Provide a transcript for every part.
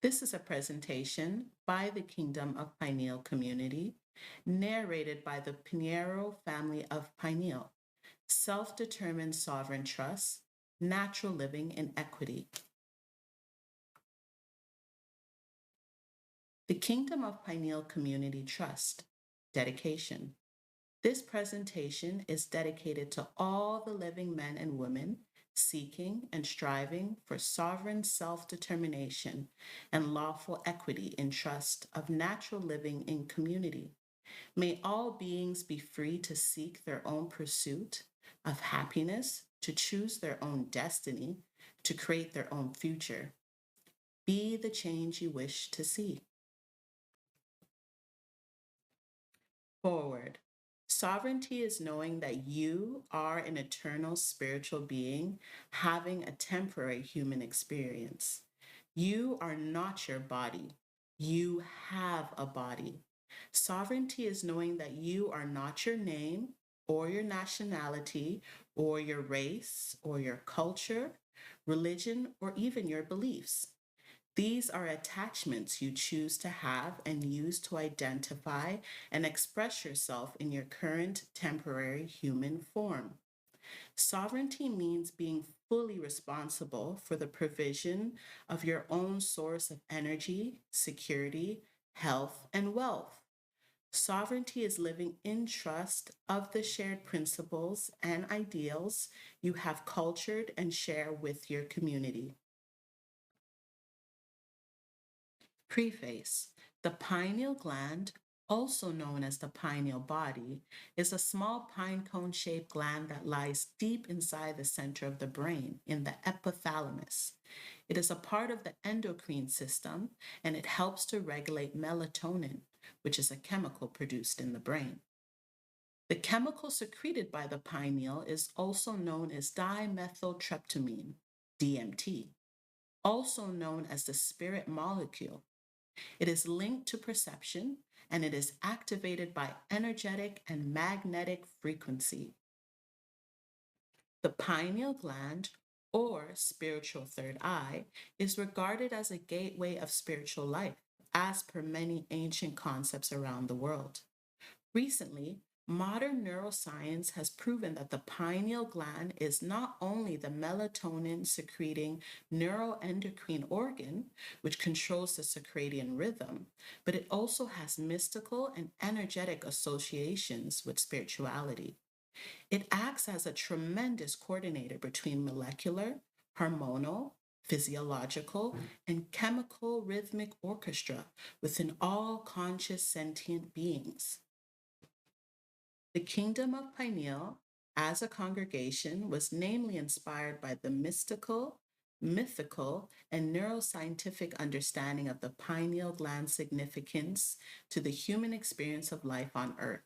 This is a presentation by the Kingdom of Pineal community, narrated by the Pinheiro family of Pineal, self-determined sovereign trust, natural living in equity. The Kingdom of Pineal Community Trust, dedication. This presentation is dedicated to all the living men and women seeking and striving for sovereign self-determination and lawful equity in trust of natural living in community. May all beings be free to seek their own pursuit of happiness, to choose their own destiny, to create their own future. Be the change you wish to see. Forward. Sovereignty is knowing that you are an eternal spiritual being having a temporary human experience. You are not your body. You have a body. Sovereignty is knowing that you are not your name or your nationality or your race or your culture, religion, or even your beliefs. These are attachments you choose to have and use to identify and express yourself in your current temporary human form. Sovereignty means being fully responsible for the provision of your own source of energy, security, health, and wealth. Sovereignty is living in trust of the shared principles and ideals you have cultured and share with your community. Preface. The pineal gland, also known as the pineal body, is a small pine cone shaped gland that lies deep inside the center of the brain in the epithalamus. It is a part of the endocrine system and it helps to regulate melatonin, which is a chemical produced in the brain. The chemical secreted by the pineal is also known as dimethyltryptamine, DMT, also known as the spirit molecule. It is linked to perception and it is activated by energetic and magnetic frequency. The pineal gland, or spiritual third eye, is regarded as a gateway of spiritual life, as per many ancient concepts around the world. Recently, modern neuroscience has proven that the pineal gland is not only the melatonin secreting neuroendocrine organ, which controls the circadian rhythm, but it also has mystical and energetic associations with spirituality. It acts as a tremendous coordinator between molecular, hormonal, physiological, and chemical rhythmic orchestra within all conscious sentient beings. The Kingdom of Pineal, as a congregation, was namely inspired by the mystical, mythical, and neuroscientific understanding of the pineal gland's significance to the human experience of life on Earth.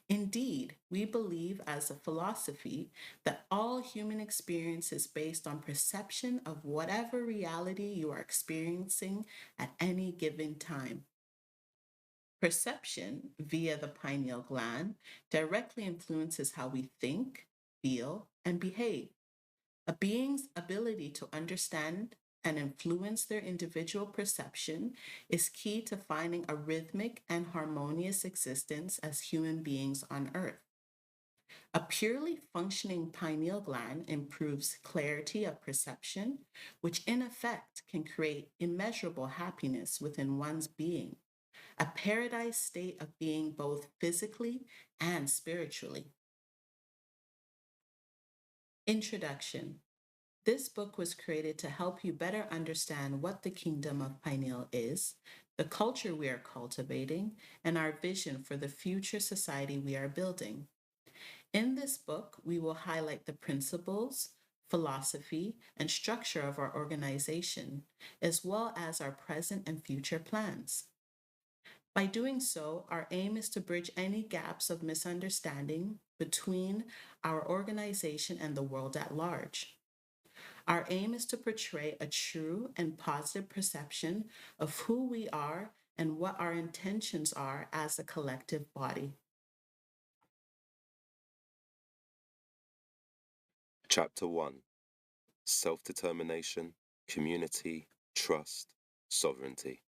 Indeed, we believe as a philosophy that all human experience is based on perception of whatever reality you are experiencing at any given time. Perception via the pineal gland directly influences how we think, feel, and behave. A being's ability to understand and influence their individual perception is key to finding a rhythmic and harmonious existence as human beings on Earth. A purely functioning pineal gland improves clarity of perception, which in effect can create immeasurable happiness within one's being, a paradise state of being both physically and spiritually. Introduction. This book was created to help you better understand what the Kingdom of Pineal is, the culture we are cultivating, and our vision for the future society we are building. In this book, we will highlight the principles, philosophy, and structure of our organization, as well as our present and future plans. By doing so, our aim is to bridge any gaps of misunderstanding between our organization and the world at large. Our aim is to portray a true and positive perception of who we are and what our intentions are as a collective body. Chapter 1: Self Determination, Community, Trust, Sovereignty.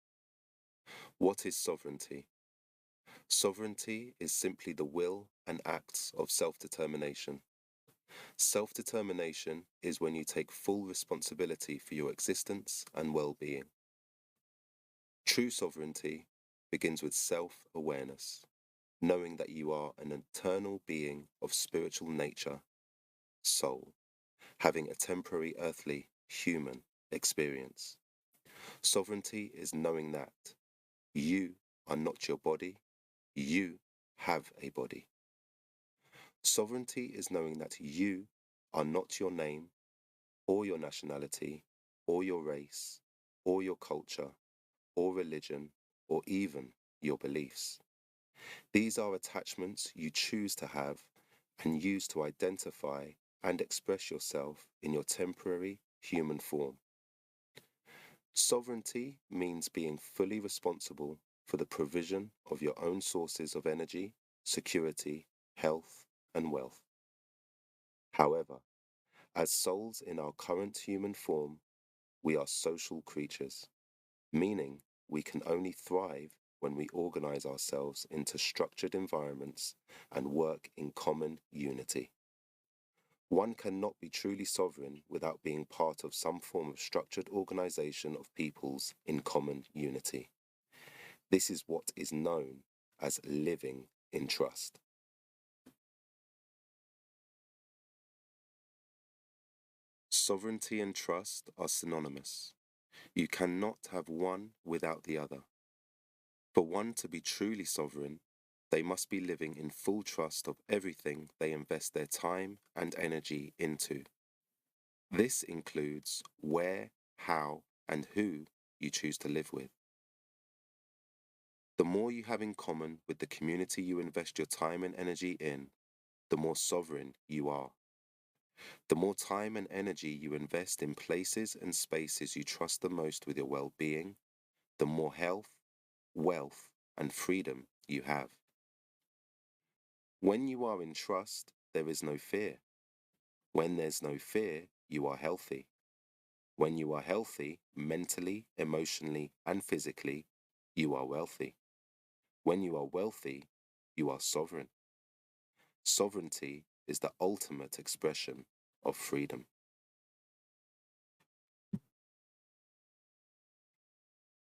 What is sovereignty? Sovereignty is simply the will and acts of self-determination. Self-determination is when you take full responsibility for your existence and well-being. True sovereignty begins with self-awareness, knowing that you are an eternal being of spiritual nature, soul, having a temporary earthly, human experience. Sovereignty is knowing that you are not your body, you have a body. Sovereignty is knowing that you are not your name, or your nationality, or your race, or your culture, or religion, or even your beliefs. These are attachments you choose to have and use to identify and express yourself in your temporary human form. Sovereignty means being fully responsible for the provision of your own sources of energy, security, health, and wealth. However, as souls in our current human form, we are social creatures, meaning we can only thrive when we organize ourselves into structured environments and work in common unity. One cannot be truly sovereign without being part of some form of structured organization of peoples in common unity. This is what is known as living in trust. Sovereignty and trust are synonymous. You cannot have one without the other. For one to be truly sovereign, they must be living in full trust of everything they invest their time and energy into. This includes where, how, and who you choose to live with. The more you have in common with the community you invest your time and energy in, the more sovereign you are. The more time and energy you invest in places and spaces you trust the most with your well-being, the more health, wealth, and freedom you have. When you are in trust, there is no fear. When there's no fear, you are healthy. When you are healthy, mentally, emotionally, and physically, you are wealthy. When you are wealthy, you are sovereign. Sovereignty is the ultimate expression of freedom.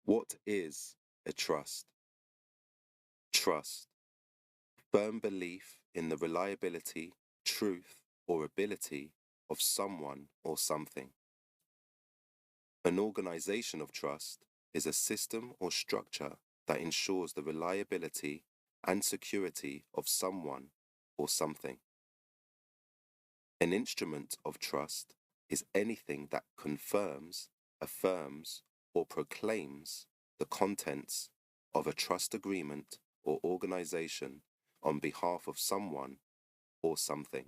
What is a trust? Trust, firm belief in the reliability, truth, or ability of someone or something. An organization of trust is a system or structure that ensures the reliability and security of someone or something. An instrument of trust is anything that confirms, affirms, or proclaims the contents of a trust agreement or organization on behalf of someone or something.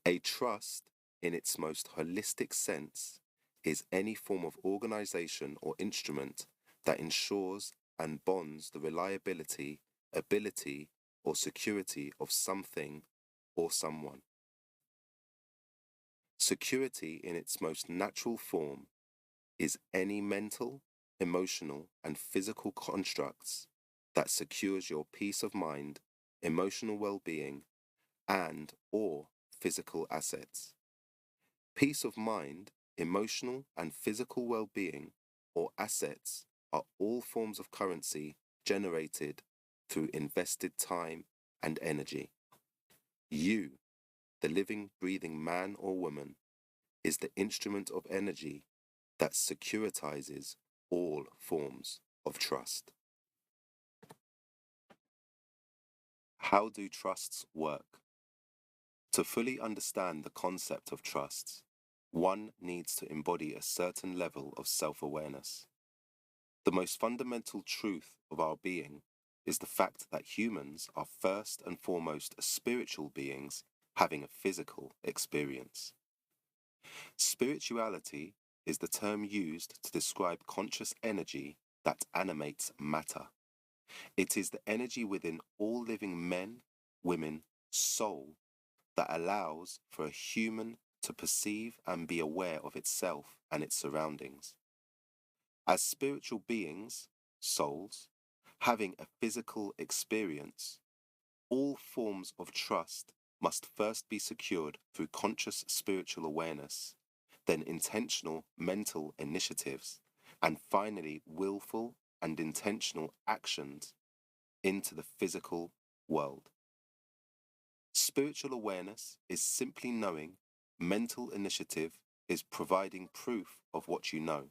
A trust, in its most holistic sense, is any form of organization or instrument that ensures and bonds the reliability, ability, or security of something or someone. Security in its most natural form is any mental, emotional, and physical constructs that secures your peace of mind, emotional well-being, and or physical assets. Peace of mind, emotional and physical well-being, or assets are all forms of currency generated through invested time and energy. You, the living, breathing man or woman, is the instrument of energy that securitizes all forms of trust. How do trusts work? To fully understand the concept of trusts, one needs to embody a certain level of self-awareness. The most fundamental truth of our being is the fact that humans are first and foremost spiritual beings having a physical experience. Spirituality is the term used to describe conscious energy that animates matter. It is the energy within all living men, women, soul that allows for a human to perceive and be aware of itself and its surroundings. As spiritual beings, souls, having a physical experience, all forms of trust must first be secured through conscious spiritual awareness, then intentional mental initiatives, and finally willful and intentional actions into the physical world. Spiritual awareness is simply knowing, mental initiative is providing proof of what you know,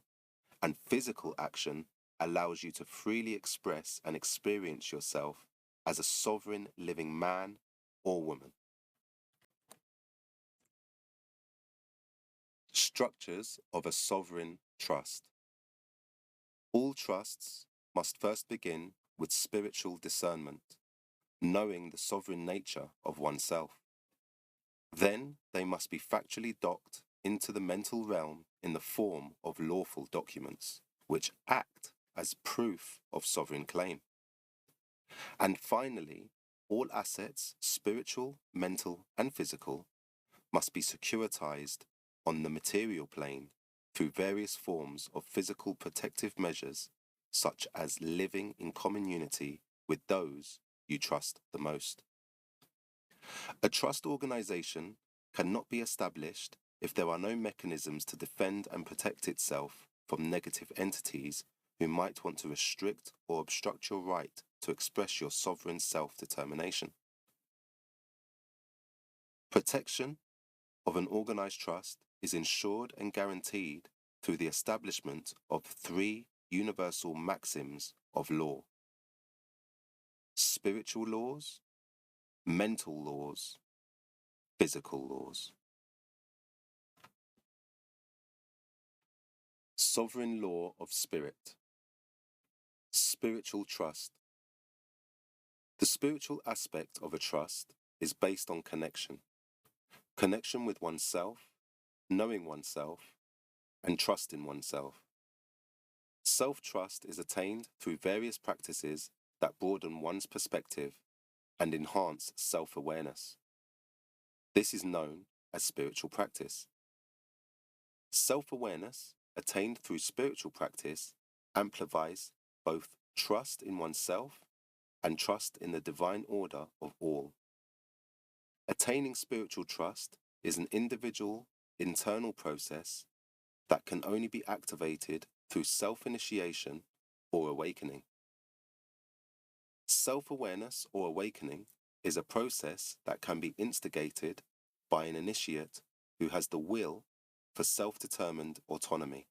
and physical action allows you to freely express and experience yourself as a sovereign living man or woman. Structures of a sovereign trust. All trusts must first begin with spiritual discernment, knowing the sovereign nature of oneself. Then they must be factually docked into the mental realm in the form of lawful documents, which act as proof of sovereign claim. And finally, all assets, spiritual, mental, and physical, must be securitized on the material plane through various forms of physical protective measures, such as living in common unity with those you trust the most. A trust organization cannot be established if there are no mechanisms to defend and protect itself from negative entities who might want to restrict or obstruct your right to express your sovereign self-determination. Protection of an organized trust is ensured and guaranteed through the establishment of 3 universal maxims of law: spiritual laws, mental laws, physical laws. Sovereign law of spirit. Spiritual trust. The spiritual aspect of a trust is based on connection. Connection with oneself, knowing oneself, and trust in oneself. Self-trust is attained through various practices that broaden one's perspective and enhance self-awareness. This is known as spiritual practice. Self-awareness, attained through spiritual practice, amplifies both trust in oneself and trust in the divine order of all. Attaining spiritual trust is an individual, internal process that can only be activated through self-initiation or awakening. Self-awareness or awakening is a process that can be instigated by an initiate who has the will for self-determined autonomy.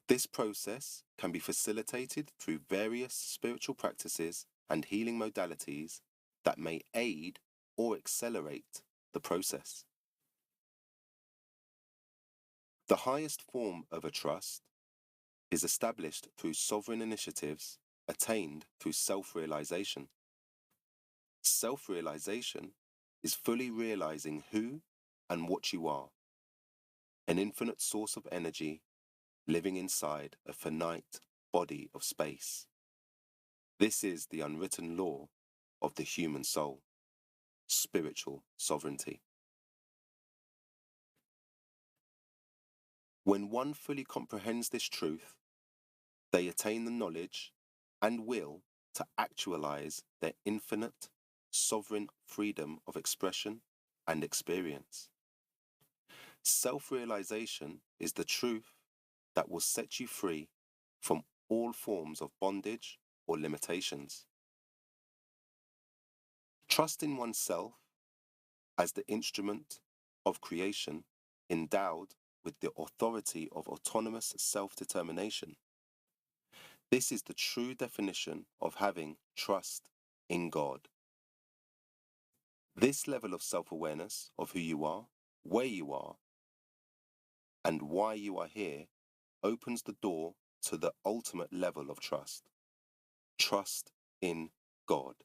This process can be facilitated through various spiritual practices and healing modalities that may aid or accelerate the process. The highest form of a trust is established through sovereign initiatives attained through self-realization. Self-realization is fully realizing who and what you are, an infinite source of energy living inside a finite body of space. This is the unwritten law of the human soul, spiritual sovereignty. When one fully comprehends this truth, they attain the knowledge and will to actualize their infinite, sovereign freedom of expression and experience. Self-realization is the truth that will set you free from all forms of bondage or limitations. Trust in oneself as the instrument of creation endowed with the authority of autonomous self-determination. This is the true definition of having trust in God. This level of self-awareness of who you are, where you are, and why you are here opens the door to the ultimate level of trust. Trust in God.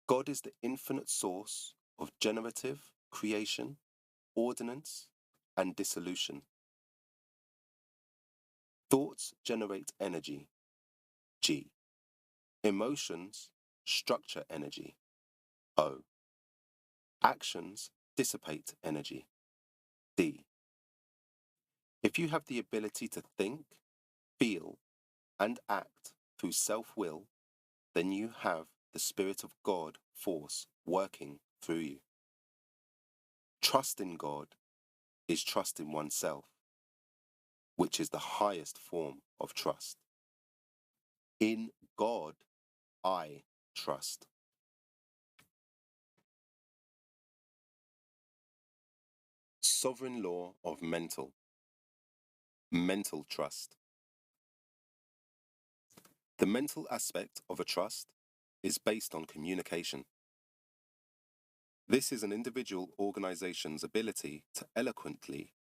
God is the infinite source of generative creation, ordinance, and dissolution. Thoughts generate energy, G. Emotions structure energy, O. Actions dissipate energy, D. If you have the ability to think, feel, and act through self-will, then you have the Spirit of God force working through you. Trust in God is trust in oneself, which is the highest form of trust. In God, I trust. Sovereign law of mental trust. The mental aspect of a trust is based on communication. This is an individual organization's ability to eloquently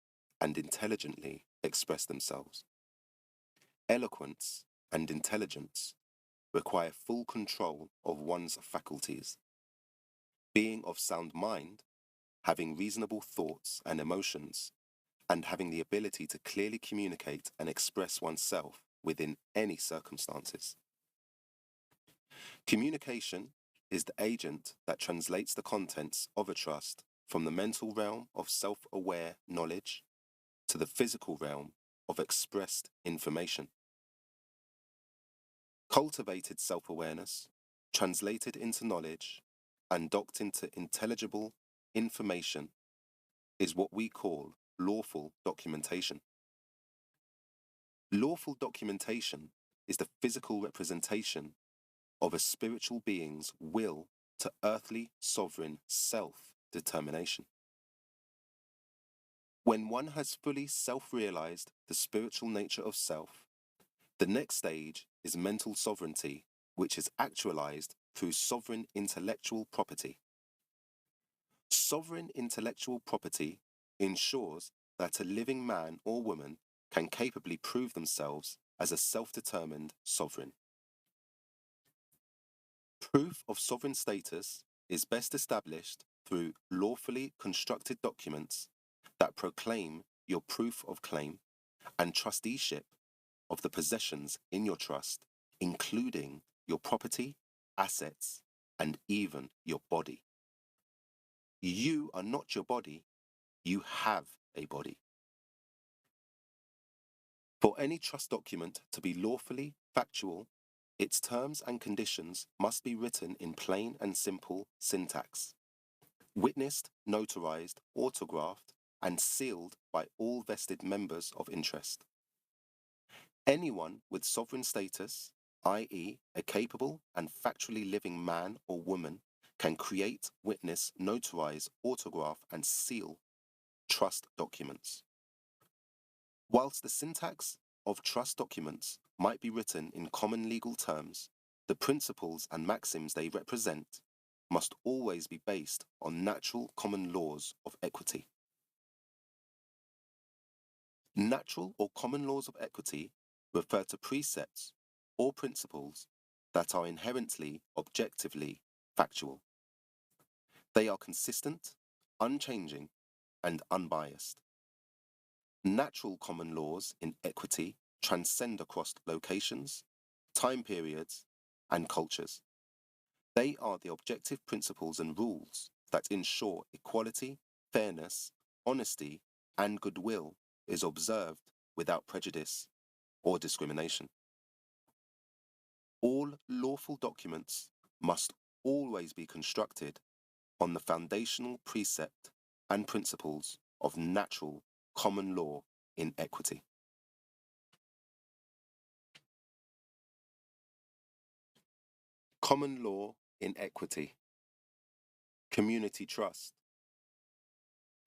and intelligently express themselves. Eloquence and intelligence require full control of one's faculties. Being of sound mind, having reasonable thoughts and emotions, and having the ability to clearly communicate and express oneself within any circumstances. Communication is the agent that translates the contents of a trust from the mental realm of self-aware knowledge to the physical realm of expressed information. Cultivated self-awareness, translated into knowledge, and docked into intelligible information is what we call lawful documentation. Lawful documentation is the physical representation of a spiritual being's will to earthly sovereign self-determination. When one has fully self-realized the spiritual nature of self, the next stage is mental sovereignty, which is actualized through sovereign intellectual property. Sovereign intellectual property ensures that a living man or woman can capably prove themselves as a self-determined sovereign. Proof of sovereign status is best established through lawfully constructed documents that proclaim your proof of claim and trusteeship of the possessions in your trust, including your property, assets, and even your body. You are not your body, you have a body. For any trust document to be lawfully factual, its terms and conditions must be written in plain and simple syntax, witnessed, notarized, autographed, and sealed by all vested members of interest. Anyone with sovereign status, i.e., a capable and factually living man or woman, can create, witness, notarize, autograph, and seal trust documents. Whilst the syntax of trust documents might be written in common legal terms, the principles and maxims they represent must always be based on natural common laws of equity. Natural or common laws of equity refer to precepts or principles that are inherently objectively factual. They are consistent, unchanging, and unbiased. Natural common laws in equity transcend across locations, time periods, and cultures. They are the objective principles and rules that ensure equality, fairness, honesty, and goodwill is observed without prejudice or discrimination. All lawful documents must always be constructed on the foundational precept and principles of natural common law in equity. Common law in equity. Community trust.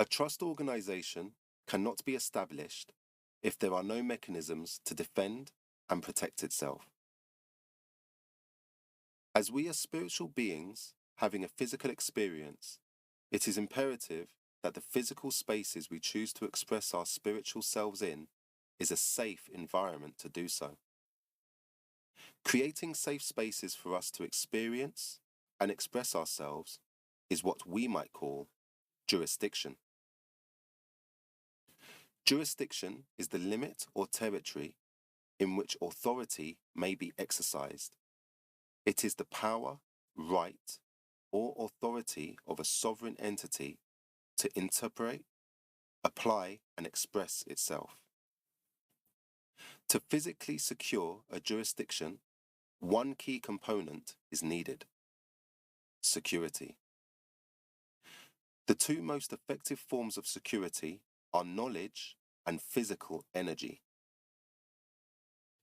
A trust organization cannot be established if there are no mechanisms to defend and protect itself. As we are spiritual beings having a physical experience, it is imperative that the physical spaces we choose to express our spiritual selves in is a safe environment to do so. Creating safe spaces for us to experience and express ourselves is what we might call jurisdiction. Jurisdiction is the limit or territory in which authority may be exercised. It is the power, right, or authority of a sovereign entity to interpret, apply, and express itself. To physically secure a jurisdiction, one key component is needed: security. The two most effective forms of security are knowledge and physical energy.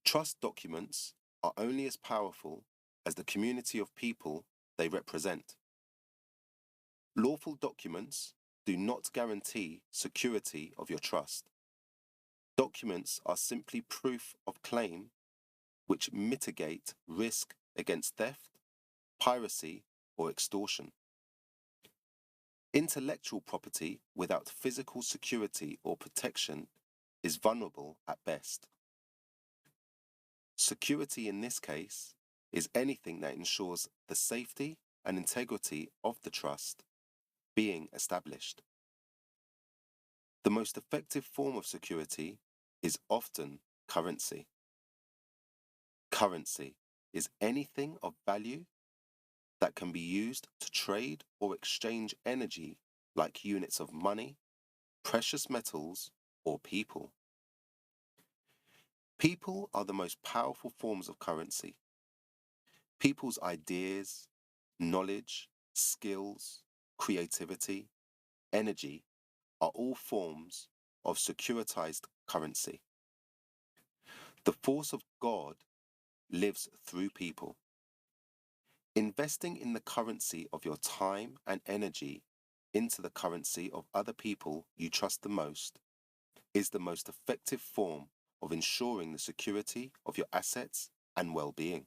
Trust documents are only as powerful as the community of people they represent. Lawful documents do not guarantee security of your trust. Documents are simply proof of claim which mitigate risk against theft, piracy, or extortion. Intellectual property without physical security or protection is vulnerable at best. Security in this case is anything that ensures the safety and integrity of the trust being established. The most effective form of security is often currency. Currency is anything of value that can be used to trade or exchange energy like units of money, precious metals, or people. People are the most powerful forms of currency. People's ideas, knowledge, skills, creativity, energy are all forms of securitized currency. The force of God lives through people. Investing in the currency of your time and energy into the currency of other people you trust the most is the most effective form of ensuring the security of your assets and well-being.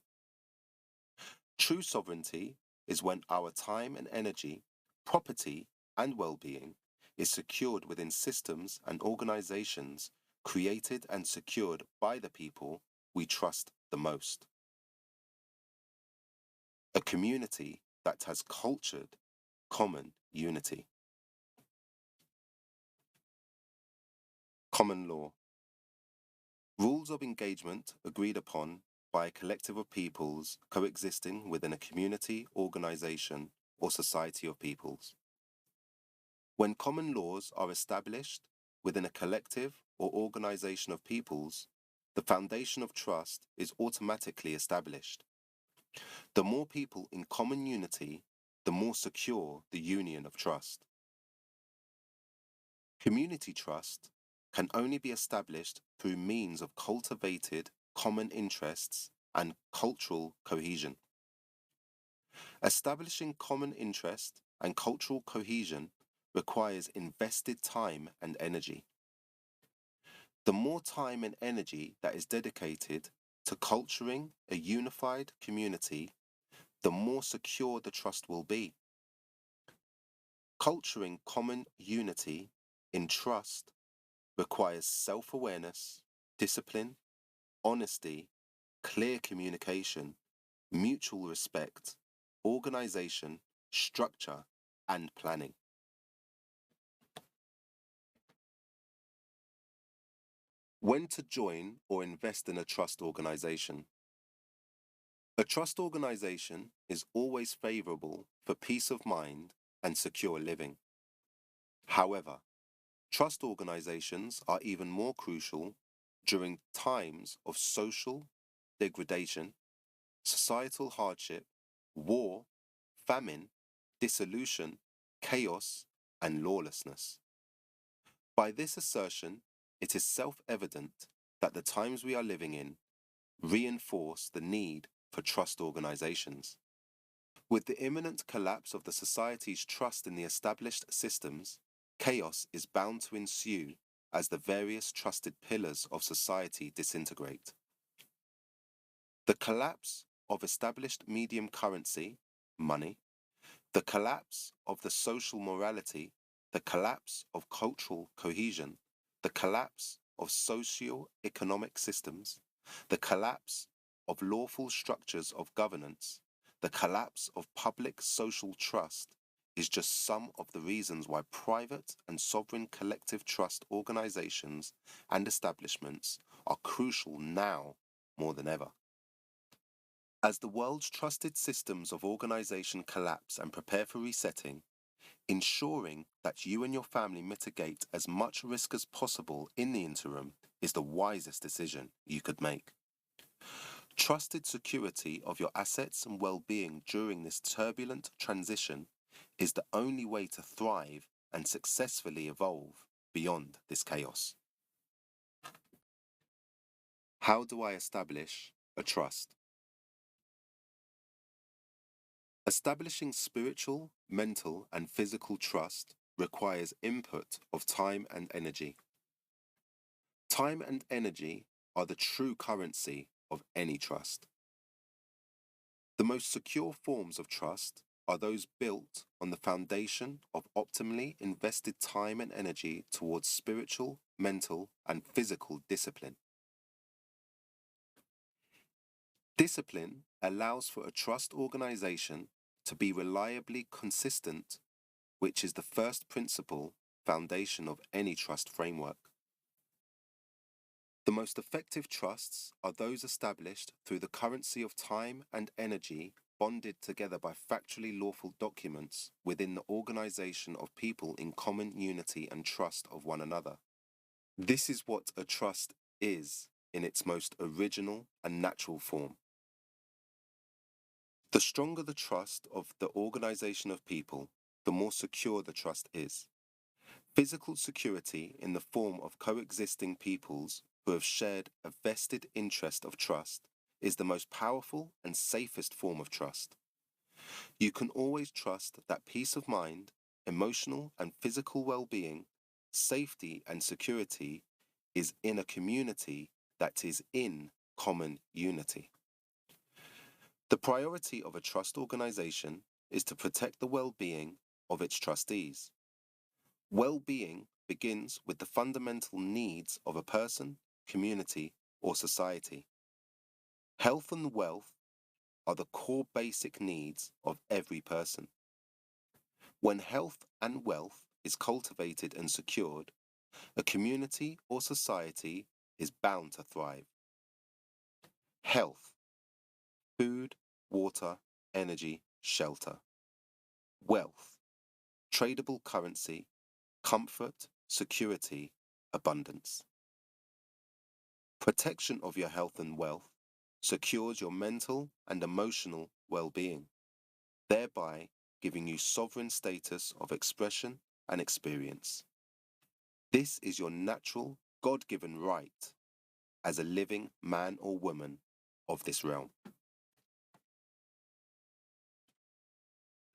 True sovereignty is when our time and energy, property, and well-being is secured within systems and organizations created and secured by the people we trust the most. A community that has cultured common unity. Common law. Rules of engagement agreed upon by a collective of peoples coexisting within a community, organization, or society of peoples. When common laws are established within a collective or organization of peoples, the foundation of trust is automatically established. The more people in common unity, the more secure the union of trust. Community trust can only be established through means of cultivated common interests and cultural cohesion. Establishing common interest and cultural cohesion requires invested time and energy. The more time and energy that is dedicated to culturing a unified community, the more secure the trust will be. Culturing common unity in trust requires self-awareness, discipline, honesty, clear communication, mutual respect, organization, structure, and planning. When to join or invest in a trust organization. A trust organization is always favorable for peace of mind and secure living. However, trust organizations are even more crucial during times of social degradation, societal hardship, war, famine, dissolution, chaos, and lawlessness. By this assertion, it is self-evident that the times we are living in reinforce the need for trust organizations. With the imminent collapse of the society's trust in the established systems, chaos is bound to ensue as the various trusted pillars of society disintegrate. The collapse of established medium currency, money, the collapse of the social morality, the collapse of cultural cohesion, the collapse of socio-economic systems, the collapse of lawful structures of governance, the collapse of public social trust is just some of the reasons why private and sovereign collective trust organizations and establishments are crucial now more than ever. As the world's trusted systems of organization collapse and prepare for resetting, Ensuring that you and your family mitigate as much risk as possible in the interim is the wisest decision you could make. Trusted security of your assets and well-being during this turbulent transition is the only way to thrive and successfully evolve beyond this chaos. How do I establish a trust? Establishing spiritual, mental, and physical trust requires input of time and energy. Time and energy are the true currency of any trust. The most secure forms of trust are those built on the foundation of optimally invested time and energy towards spiritual, mental, and physical discipline. Discipline allows for a trust organization to be reliably consistent, which is the first principle foundation of any trust framework. The most effective trusts are those established through the currency of time and energy bonded together by factually lawful documents within the organization of people in common unity and trust of one another. This is what a trust is in its most original and natural form. The stronger the trust of the organization of people, the more secure the trust is. Physical security in the form of coexisting peoples who have shared a vested interest of trust is the most powerful and safest form of trust. You can always trust that peace of mind, emotional and physical well-being, safety and security is in a community that is in common unity. The priority of a trust organization is to protect the well-being of its trustees. Well-being begins with the fundamental needs of a person, community, or society. Health and wealth are the core basic needs of every person. When health and wealth is cultivated and secured, a community or society is bound to thrive. Health: food, water, energy, shelter. Wealth: tradable currency, comfort, security, abundance. Protection of your health and wealth secures your mental and emotional well-being, thereby giving you sovereign status of expression and experience. This is your natural, God-given right as a living man or woman of this realm.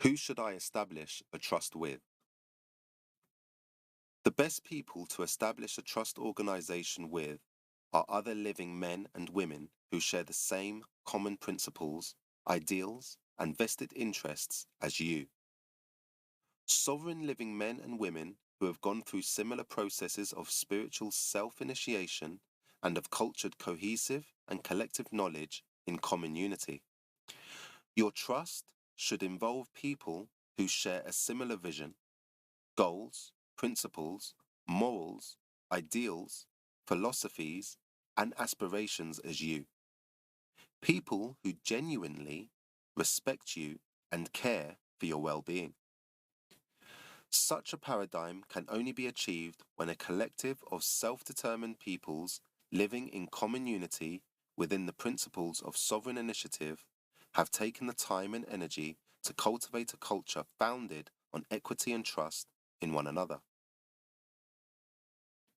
Who should I establish a trust with? The best people to establish a trust organization with are other living men and women who share the same common principles, ideals, and vested interests as you. Sovereign living men and women who have gone through similar processes of spiritual self-initiation and have cultured cohesive and collective knowledge in common unity. Your trust should involve people who share a similar vision, goals, principles, morals, ideals, philosophies, and aspirations as you. People who genuinely respect you and care for your well-being. Such a paradigm can only be achieved when a collective of self-determined peoples living in common unity within the principles of sovereign initiative have taken the time and energy to cultivate a culture founded on equity and trust in one another.